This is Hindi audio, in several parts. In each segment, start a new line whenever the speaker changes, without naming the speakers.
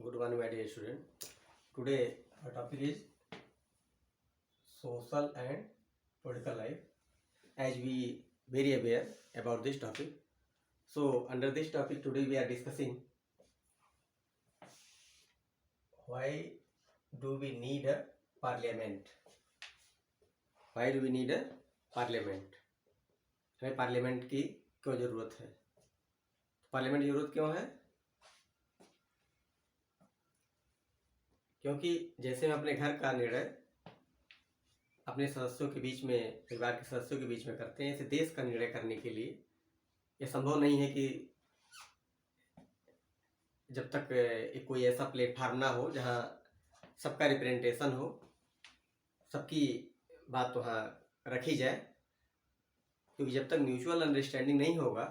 Good morning, my dear student. Today our topic is social and political life. As we very aware about this topic, so under this topic today we are discussing why do we need a parliament? Why do we need a parliament? हमें पार्लियामेंट की क्यों ज़रूरत है? पार्लियामेंट की ज़रूरत क्यों है? क्योंकि जैसे हम अपने घर का निर्णय अपने सदस्यों के बीच में, परिवार के सदस्यों के बीच में करते हैं, ऐसे देश का निर्णय करने के लिए यह संभव नहीं है कि जब तक कोई ऐसा प्लेटफार्म ना हो जहां सबका रिप्रेजेंटेशन हो, सबकी बात वहाँ रखी जाए, क्योंकि जब तक म्यूचुअल अंडरस्टैंडिंग नहीं होगा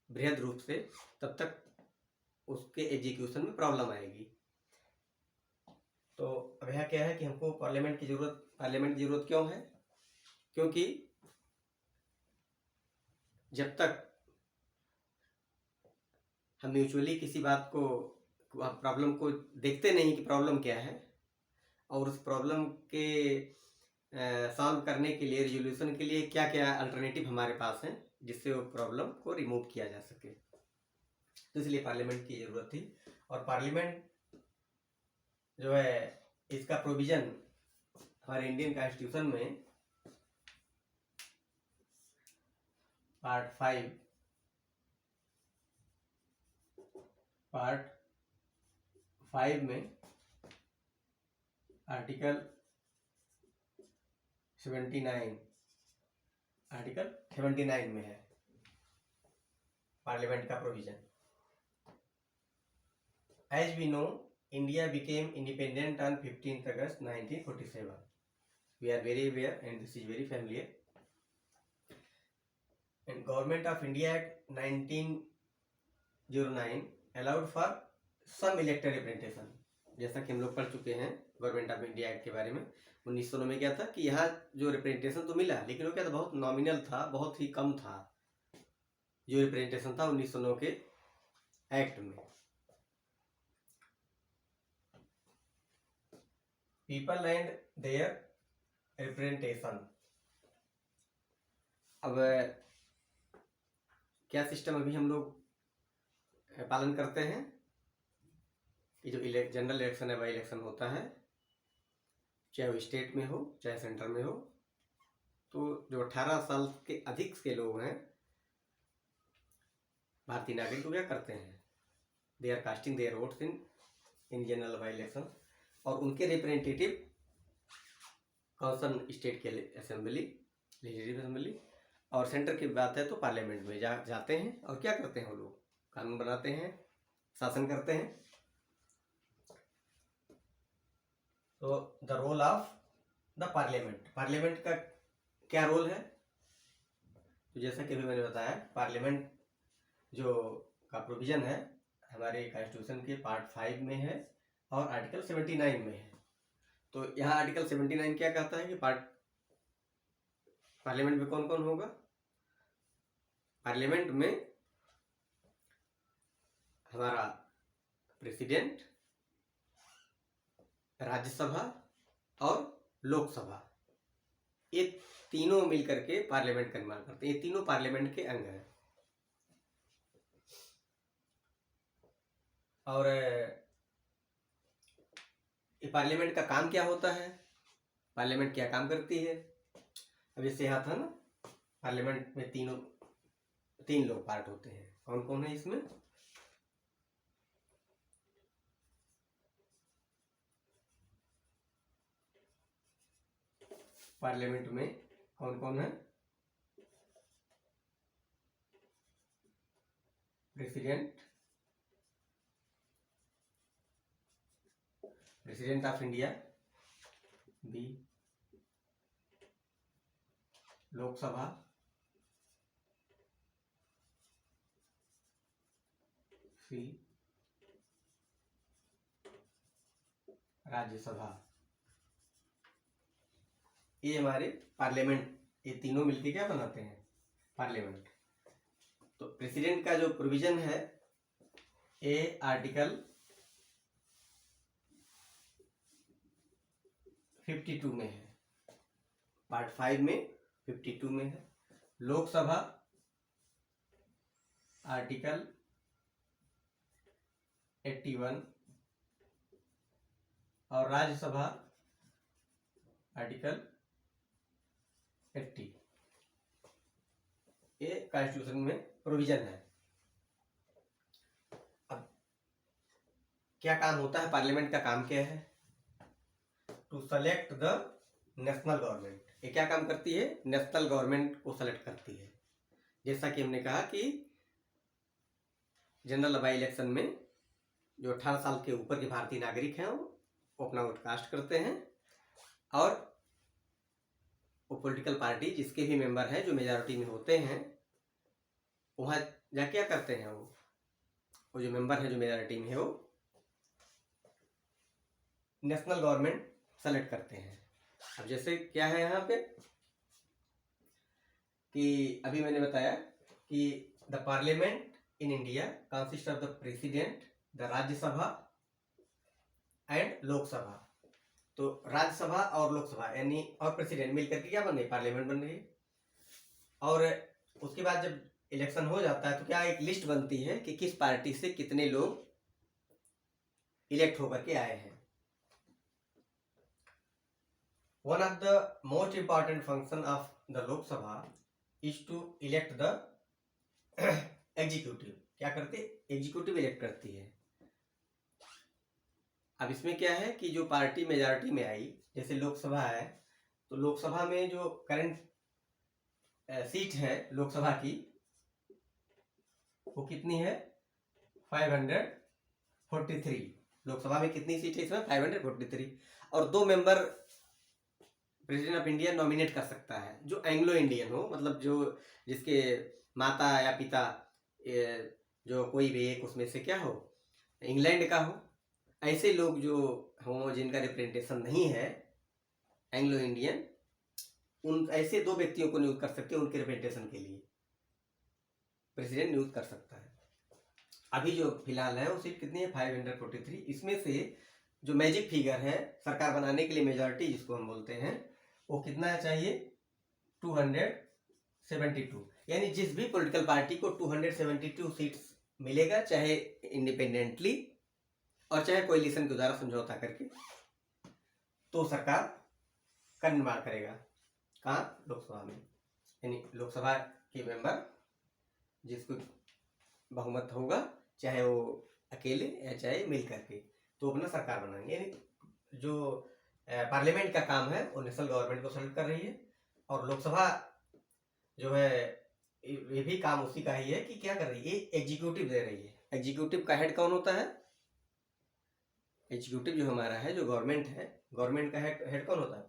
बृहद रूप से, तब तक उसके एग्जीक्यूशन में प्रॉब्लम आएगी। तो अब यहाँ क्या है कि हमको पार्लियामेंट की ज़रूरत क्यों है? क्योंकि जब तक हम म्यूचुअली किसी बात को, प्रॉब्लम को देखते नहीं कि प्रॉब्लम क्या है, और उस प्रॉब्लम के सॉल्व करने के लिए, रिजोल्यूशन के लिए क्या क्या अल्टरनेटिव हमारे पास हैं जिससे वो प्रॉब्लम को रिमूव किया जा सके, तो इसलिए पार्लियामेंट की ज़रूरत थी। और पार्लियामेंट जो है, इसका प्रोविज़न हमारे इंडियन कॉन्स्टिट्यूशन में पार्ट 5 में आर्टिकल 79 में है पार्लियामेंट का provision. As we know, India became independent on 15th August 1947. We are very aware and this is very familiar. And Government of India Act 1909 allowed for some elected representation. जैसा कि हम लोग पढ़ चुके हैं गवर्नमेंट ऑफ इंडिया एक्ट के बारे में। 1909 में क्या था कि यहाँ जो रिप्रेजेंटेशन तो मिला, लेकिन वो क्या था, बहुत नॉमिनल था, बहुत ही कम था जो रिप्रेजेंटेशन था 1909 के एक्ट में। People and their representation. अब क्या सिस्टम अभी हम लोग पालन करते हैं कि जो जनरल इलेक्शन है, बाई इलेक्शन होता है, चाहे वो स्टेट में हो चाहे सेंटर में हो, तो जो 18 साल के अधिक के लोग हैं भारतीय नागरिक, तो क्या करते हैं, they are casting their votes in general by election, और उनके रिप्रेजेंटेटिव कंसर्न स्टेट के असेंबली, लेजिस्लेटिव असेंबली, और सेंटर की बात है तो पार्लियामेंट में जाते हैं और क्या करते हैं, वो लोग कानून बनाते हैं, शासन करते हैं। तो the role of the parliament का क्या रोल है? तो जैसा कि अभी मैंने बताया, पार्लियामेंट जो का प्रोविज़न है हमारे कॉन्स्टिट्यूशन के पार्ट 5 में है और आर्टिकल 79 में है। तो यहाँ आर्टिकल 79 क्या कहता है कि पार्लियामेंट में कौन कौन होगा? पार्लियामेंट में हमारा प्रेसिडेंट, राज्यसभा और लोकसभा, ये तीनों मिलकर के पार्लियामेंट का निर्माण करते हैं। ये तीनों पार्लियामेंट के अंग हैं। और ये पार्लियामेंट का काम क्या होता है? पार्लियामेंट क्या काम करती है? अब जैसे यहाँ था ना, पार्लियामेंट में तीन लोग पार्ट होते हैं। कौन कौन है इसमें? पार्लियामेंट में कौन कौन है? President of India, B Lok Sabha, C Rajya Sabha. ये हमारे पार्लियामेंट, ये तीनों मिलके क्या बनाते हैं? पार्लियामेंट। तो प्रेसिडेंट का जो प्रोविजन है, ये आर्टिकल 52 में है, पार्ट 5 में 52 में है। लोकसभा आर्टिकल 81 और राज्यसभा आर्टिकल 80, ये कॉन्स्टिट्यूशन में प्रोविजन है। अब क्या काम होता है, पार्लियामेंट का काम क्या है? To select the national government. ये क्या काम करती है? नेशनल गवर्नमेंट को सेलेक्ट करती है। जैसा कि हमने कहा कि जनरल बाई इलेक्शन में जो 18 साल के ऊपर के भारतीय नागरिक हैं वो अपना वोट कास्ट करते हैं, और वो पॉलिटिकल पार्टी जिसके भी मेंबर हैं जो मेजॉरिटी में होते हैं, वहाँ जा क्या करते हैं, वो जो मेंबर है जो मेजॉरिटी में है वो नेशनल गवर्नमेंट सेलेक्ट करते हैं। अब जैसे क्या है यहाँ पे कि अभी मैंने बताया कि the parliament in India consist of the president, the Rajya Sabha and Lok Sabha. तो राज्यसभा और लोकसभा यानी और प्रेसिडेंट मिलकर के क्या बन गई? पार्लियामेंट बन गई। और उसके बाद जब इलेक्शन हो जाता है तो क्या एक लिस्ट बनती है कि किस पार्टी से कितने लोग इलेक्ट होकर के आए हैं। One of the most important function of the Lok Sabha is to elect the executive। क्या करते? एग्जीक्यूटिव इलेक्ट करती है। अब इसमें क्या है कि जो पार्टी मेजॉरिटी में आई, जैसे लोकसभा है, तो लोकसभा में जो करंट सीट है लोकसभा की वो कितनी है? 543। लोकसभा में कितनी सीट है इसमें? 543। और 2 member president of India nominate कर सकता है जो एंग्लो इंडियन हो, मतलब जो जिसके माता या पिता जो कोई भी एक उसमें से क्या हो, इंग्लैंड का हो। ऐसे लोग जो हो जिनका रिप्रेजेंटेशन नहीं है एंग्लो इंडियन, उन ऐसे 2 व्यक्तियों को नियुक्त कर सकते हैं। उनके रिप्रेजेंटेशन के लिए प्रेसिडेंट नियुक्त कर सकता है। अभी जो फिलहाल है वो सीट कितनी है? 543। इसमें से जो मैजिक फिगर है सरकार बनाने के लिए मेजॉरिटी जिसको हम बोलते हैं, वो कितना चाहिए? 272। यानी जिस भी पॉलिटिकल पार्टी को 272 सीट्स मिलेगा, चाहे इंडिपेंडेंटली और चाहे कोएलिशन के द्वारा समझौता करके, तो सरकार का निर्माण करेगा। कहाँ? लोकसभा में। यानी लोकसभा के मेंबर जिसको बहुमत होगा, चाहे वो अकेले या चाहे मिल करके, तो अपना सरकार बनाएंगे। यानी जो पार्लियामेंट का काम है वो नेशनल गवर्नमेंट को सेलेक्ट कर रही है, और लोकसभा जो है ये भी काम उसी का ही है कि क्या कर रही है? एग्जीक्यूटिव दे रही है। एग्जीक्यूटिव का हेड कौन होता है? एग्जीक्यूटिव जो हमारा है, जो गवर्नमेंट है, गवर्नमेंट का हेड कौन होता है?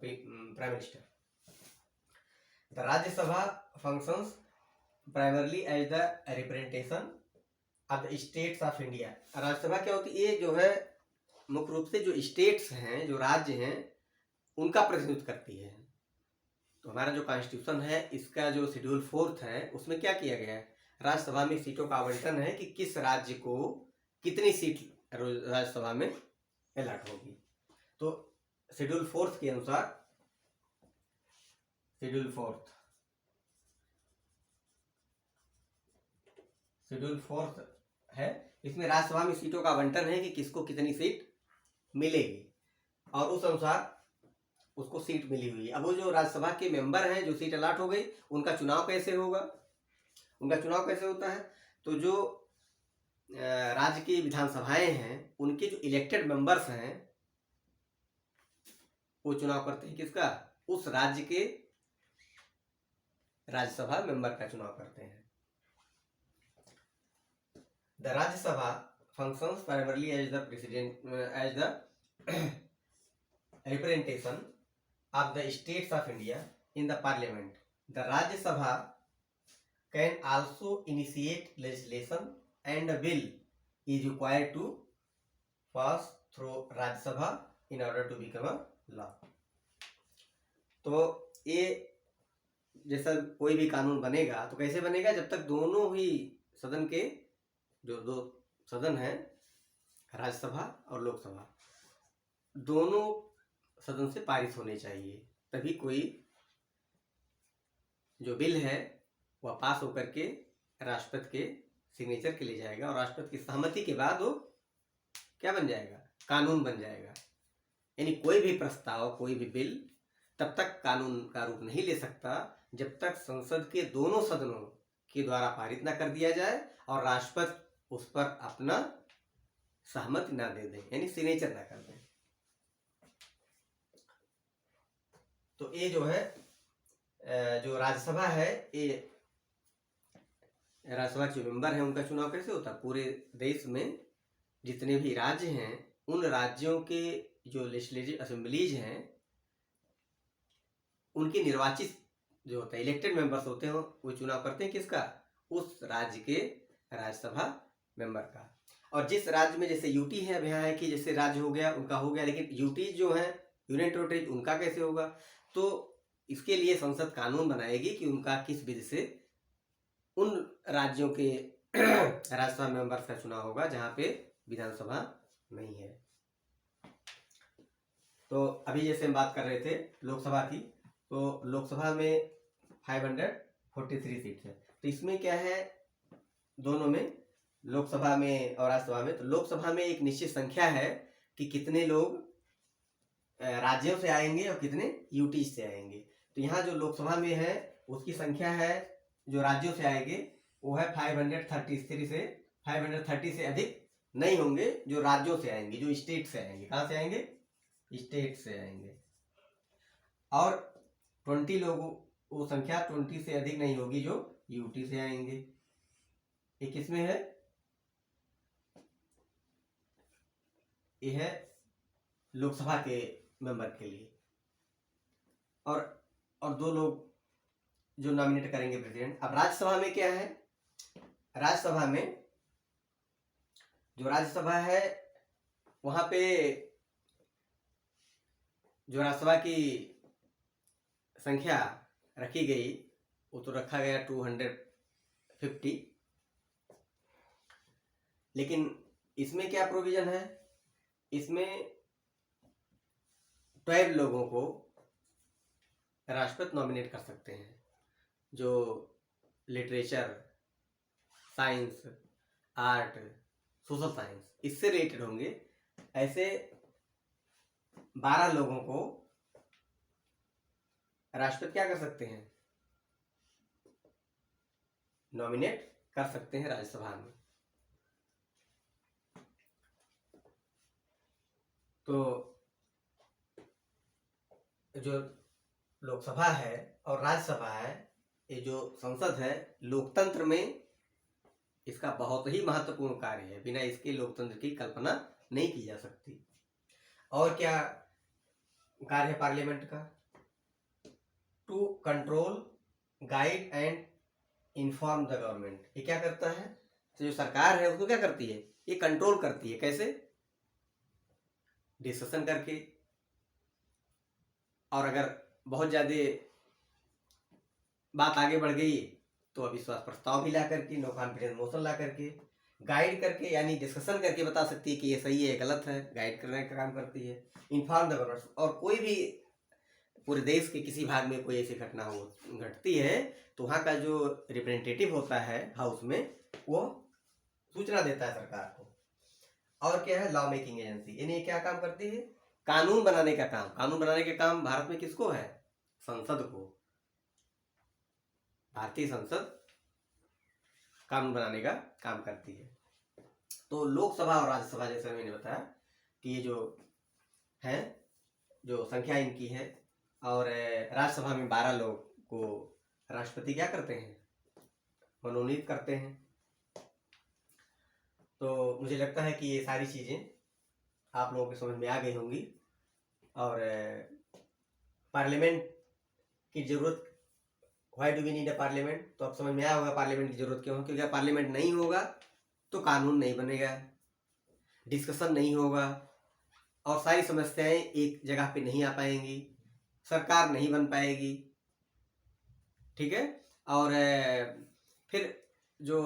Prime minister. The Rajya Sabha functions primarily as the representation of the states of India. Rajya Sabha क्या होती है? ये जो है मुख्य रूप से जो स्टेट्स हैं, जो राज्य हैं, उनका प्रतिनिधित्व करती है। तो हमारा जो कॉन्स्टिट्यूशन है इसका जो शेड्यूल 4 है उसमें क्या किया गया है? राज्यसभा में सीटों का आवंटन है कि किस राज्य को कितनी सीट राज्यसभा में अलॉट होगी। तो शेड्यूल 4 के अनुसार, शेड्यूल 4 है, इसमें राज्यसभा में सीटों का आवंटन है कि किसको कितनी सीट मिलेगी, और उस अनुसार उसको सीट मिली हुई है। अब वो जो राज्यसभा के मेंबर हैं, जो सीट अलॉट हो गई, उनका चुनाव कैसे होगा? उनका चुनाव कैसे होता है? तो जो राज्य की विधानसभाएं हैं उनके जो इलेक्टेड मेंबर्स हैं वो चुनाव करते हैं किसका? उस राज्य के राज्यसभा मेंबर का चुनाव करते हैं। The Rajya Sabha functions primarily as the president as the representation of the states of India in the parliament. The Rajya Sabha can also initiate legislation and a bill is required to pass through Rajya Sabha in order to become a law. तो ये जैसा कोई भी कानून बनेगा तो कैसे बनेगा? जब तक दोनों ही सदन के जो 2 सदन हैं, राज्यसभा और लोकसभा, दोनों सदन से पारित होने चाहिए, तभी कोई जो बिल है वह पास होकर के राष्ट्रपति के सिग्नेचर के लिए जाएगा और राष्ट्रपति की सहमति के बाद वो क्या बन जाएगा, कानून बन जाएगा। यानी कोई भी प्रस्ताव, कोई भी बिल तब तक कानून का रूप नहीं ले सकता जब तक संसद के दोनों सदनों के द्वारा पारित ना कर दिया जाए और राष्ट्रपति उस पर अपना सहमति ना दे दें, यानी सिग्नेचर ना कर दें। तो ये जो है जो राज्यसभा है, ये राज्यसभा के जो मेंबर हैं उनका चुनाव कैसे होता है, पूरे देश में जितने भी राज्य हैं उन राज्यों के जो लेजिस्लेटिव असेंबलीज हैं उनके निर्वाचित जो होते हैं, इलेक्टेड मेंबर्स होते हैं, वो चुनाव करते हैं किसका, उस राज्य के राज्यसभा मेंबर का। और जिस राज्य में जैसे यूटी है, अब यहाँ है कि जैसे राज्य हो गया उनका हो गया, लेकिन यूटी जो है यूनियन टेरिटरी उनका कैसे होगा, तो इसके लिए संसद कानून बनाएगी कि उनका किस विधि से उन राज्यों के राज्यसभा मेंबर्स का चुनाव होगा जहाँ पे विधानसभा नहीं है। तो अभी जैसे हम बात कर रहे थे लोकसभा की, तो लोकसभा में 543 सीट है। तो इसमें क्या है, दोनों में, लोकसभा में और राज्यसभा में, तो लोकसभा में एक निश्चित संख्या है कि कितने लोग राज्यों से आएंगे और कितने यूटी से आएंगे। तो यहाँ जो लोकसभा में है उसकी संख्या है जो राज्यों से आएंगे वो है 533 से 530 से अधिक नहीं होंगे जो राज्यों से आएंगे, जो स्टेट से आएंगे। कहाँ से आएंगे, स्टेट से आएंगे। और 20 लोगों, वो संख्या 20 से अधिक नहीं होगी जो यूटी से आएंगे। ये किसमें है, ये है लोकसभा के मेंबर के लिए। और 2 लोग जो नॉमिनेट करेंगे प्रेसिडेंट। अब राज्यसभा में क्या है, राज्यसभा में जो राज्यसभा है वहां पे जो राज्यसभा की संख्या रखी गई वो तो रखा गया 250, लेकिन इसमें क्या प्रोविजन है, इसमें 12 लोगों को राष्ट्रपति नॉमिनेट कर सकते हैं जो literature, science, art, social science इससे रिलेटेड होंगे। ऐसे 12 लोगों को राष्ट्रपति क्या कर सकते हैं, नॉमिनेट कर सकते हैं राज्यसभा में। तो जो लोकसभा है और राज्यसभा है, ये जो संसद है, लोकतंत्र में इसका बहुत ही महत्वपूर्ण कार्य है। बिना इसके लोकतंत्र की कल्पना नहीं की जा सकती। और क्या कार्य है पार्लियामेंट का, to control, guide and inform the government. ये क्या करता है, तो जो सरकार है उसको क्या करती है, ये कंट्रोल करती है। कैसे, डिस्कशन करके, और अगर बहुत ज्यादा बात आगे बढ़ गई तो अविश्वास प्रस्ताव भी ला करके, नो कॉन्फिडेंस मोशन ला करके, गाइड करके यानी डिस्कशन करके बता सकती है कि ये सही है ये गलत है, गाइड करने का काम करती है। इन्फॉर्म द गवर्नमेंट, और कोई भी पूरे देश के किसी भाग में कोई ऐसी घटना हो घटती है तो वहाँ का जो रिप्रेजेंटेटिव होता है हाउस में, वो सूचना देता है सरकार को। और क्या है, लॉ मेकिंग एजेंसी, यानी क्या काम करती है, कानून बनाने का काम। कानून बनाने का काम भारत में किसको है, संसद को। भारतीय संसद कानून बनाने का काम करती है। तो लोकसभा और राज्यसभा, जैसे मैंने बताया कि ये जो है, जो संख्या इनकी है, और राज्यसभा में 12 लोग को राष्ट्रपति क्या करते हैं, मनोनीत करते हैं। तो मुझे लगता है कि ये सारी चीजें आप लोगों के समझ में आ गई होंगी। और पार्लियामेंट की जरूरत, why do we need a parliament, तो अब समझ में आया होगा पार्लियामेंट की जरूरत क्यों है। क्योंकि पार्लियामेंट नहीं होगा तो कानून नहीं बनेगा, डिस्कशन नहीं होगा, और सारी समस्याएं एक जगह पे नहीं आ पाएंगी, सरकार नहीं बन पाएगी, ठीक है। और फिर जो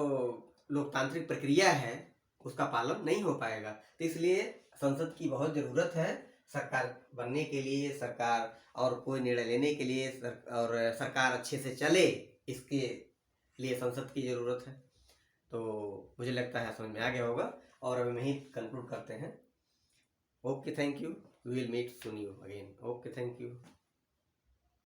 लोकतांत्रिक प्रक्रिया है उसका पालन नहीं हो पाएगा। तो इसलिए संसद की बहुत जरूरत है। सरकार बनने के लिए, सरकार और कोई निर्णय लेने के लिए और सरकार अच्छे से चले, इसके लिए संसद की ज़रूरत है। तो मुझे लगता है समझ में आ गया होगा और अब हम यहीं कंक्लूड करते हैं। Okay, thank you, we will meet soon you again. Okay, thank you.